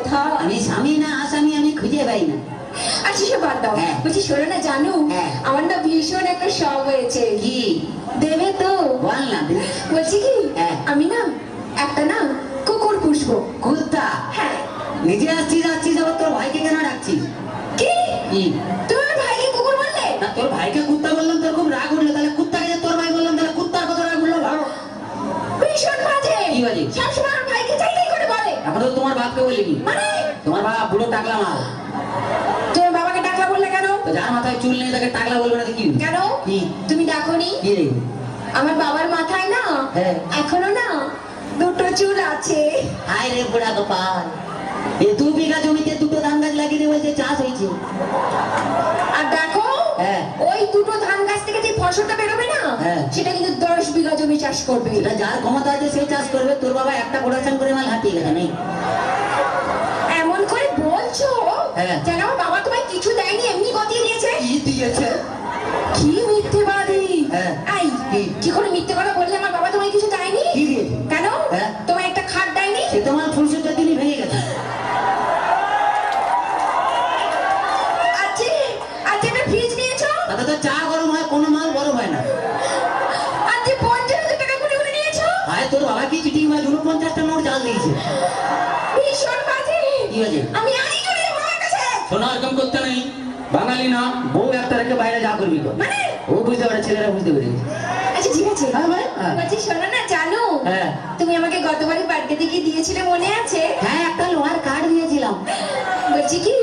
কোথাও? আমি স্বামী না আসামি আমি খুঁজে পাই না। আচ্ছা সে বাদ দাও, বলছি শোনো না জানো আমার না ভীষণ একটা শখ হয়েছে। কি দেবে তো? বল না। বলছি কি আমি না একটা না কুকুর পুষবো। কুত্তা? হ্যাঁ। নিজে আসছিস যাচ্ছিস আবার তোর ভাইকে কেন ডাকছিস? কি কি তুমি আমার ভাইকে কুকুর বললে? না তোর ভাইকে কুত্তা বললাম তোর খুব রাগ উঠলো, তাহলে কুত্তাকে যে তোর ভাই বললাম তাহলে কুত্তার কথা রাগ উঠলো? ভালো ভীষণ বাজে। কি বাজে? সবসময় আমার ভাইকে চাইতেই করে বলে। এখন তো তোমার বাপকে বলিনি মানে? তোমার বাবা বুড়ো টাকলা মাল। তোমার বাবাকে টাকলা বললে কেন? তো যার মাথায় চুল নেই তাকে টাকলা বলবে না তো কি? কেন? কি তুমি ডাকোনি? কি রে? আমার বাবার মাথায় না এখনো না দুটো চুল আছে। হায় রে বুড়া গোপাল, এই 2 বিঘা জমিতে দুটো ধান গাছ লাগিয়ে দিয়ে বলছে চাষ হয়েছে। আর দেখো ওই দুটো ধান গাছ থেকে যে ফসলটা বেরোবে না সেটা কিন্তু 10 বিঘা জমি চাষ করবে। এটা যার ক্ষমতা আছে সে চাষ করবে। তোর বাবা একটা প্রোডাকশন করে মাল হাঁটিয়ে গেছে নেই। এমন করে বলছো যেন আমার বাবা তোমায় কিছু দেয়নি, এমনি গতিয়ে দিয়েছে। কি দিয়েছে? কি মিথ্যেবাদী! এই কি করে মিথ্যে কথা বললে? আমার বাবা তোমায় কিছু দেয়নি? কি দিয়েছে? কেন? তোমায় একটা খাট দেয়নি? সে তোমার ফুলসজ্জার দিনই ভেঙে গেছে। আচ্ছা আচ্ছা একটা ফ্রিজ নিয়েছো? তাতে তো চা গরম হয়, কোনো মাল বড় হয় না। আচ্ছা 50,000 টাকা করে করে নিয়েছো? হায় তোর বাবা কি চিটিং মাছ 49টা নোট জাল দিয়েছে। ভীষণ বাজে। কি হয়েছে? আমি আনি করে বাবার কাছে। শোনা এরকম করতে নেই, বাঙালি না। বউ একটা রেখে বাইরে যা করবি কর। মানে ও বুঝতে পারে, ছেলেরা বুঝতে পেরে। আচ্ছা ঠিক আছে। বলছি শোনো না জানো তুমি আমাকে গতবারই বার্থডে থেকে দিয়েছিলে মনে আছে? হ্যাঁ একটা লোহার কার্ড দিয়েছিলাম। বলছি কি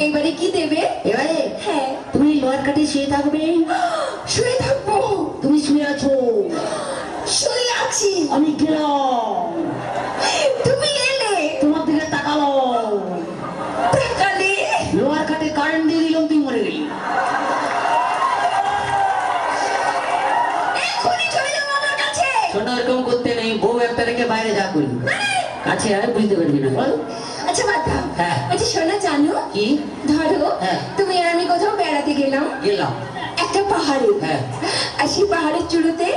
এইবারে কি দেবে? এবারে হ্যাঁ তুমি লোহার কার্ডে শুয়ে থাকবে। শুয়ে থাকবো? তুমি শুয়ে আছো? শুয়ে আছি। আমি গেলাম, তুমি এলে, তোমার দিকে তাকালো, তাকালে লোহার কাটে কারেন্ট দিয়ে দিলাম, তুই মরে গেলি। এখনই চলে যাবো আমার কাছে। শোনা এরকম করতে নেই, বউ একটা রেখে বাইরে যা করবি। কাছে আয়, বুঝতে পারবি না। বল। আচ্ছা বাবা আচ্ছা শোনা জানো কি? ধরো তুমি আর আমি কোথাও বেড়াতে গেলাম একটা পাহাড়ে। আর সেই পাহাড়ের চূড়োতে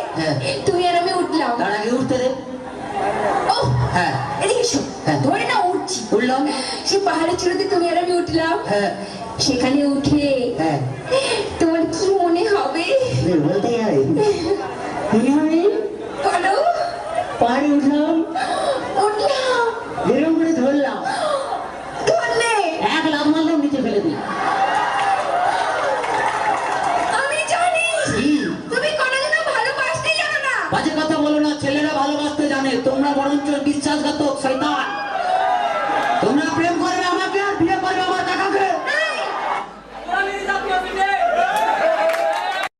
তুমি আর আমি উঠলাম। তার আগে উঠতে দে। ও এদিকে এসো। ধরে না উঠছি। উঠলাম। সেই পাহাড়ের চূড়োতে তুমি আর আমি উঠলাম। সেখানে উঠে তোমার কি মনে হবে? বলতে হবে। মনে হবে বলো। পাহাড়ে উঠলাম, উঠলাম, এরকম করে ধরলাম, ধরলে 1 লাফ মারলাম, নিচে ফেলে দিই। আমি জানি তুমি কোনোদিনও ভালোবাসতে জানো না। বাজে কথা বলো না, ছেলেরা ভালোবাসতে জানে, তোমরা বরঞ্চ বিশ্বাসঘাতক শয়তান। তোমরা প্রেম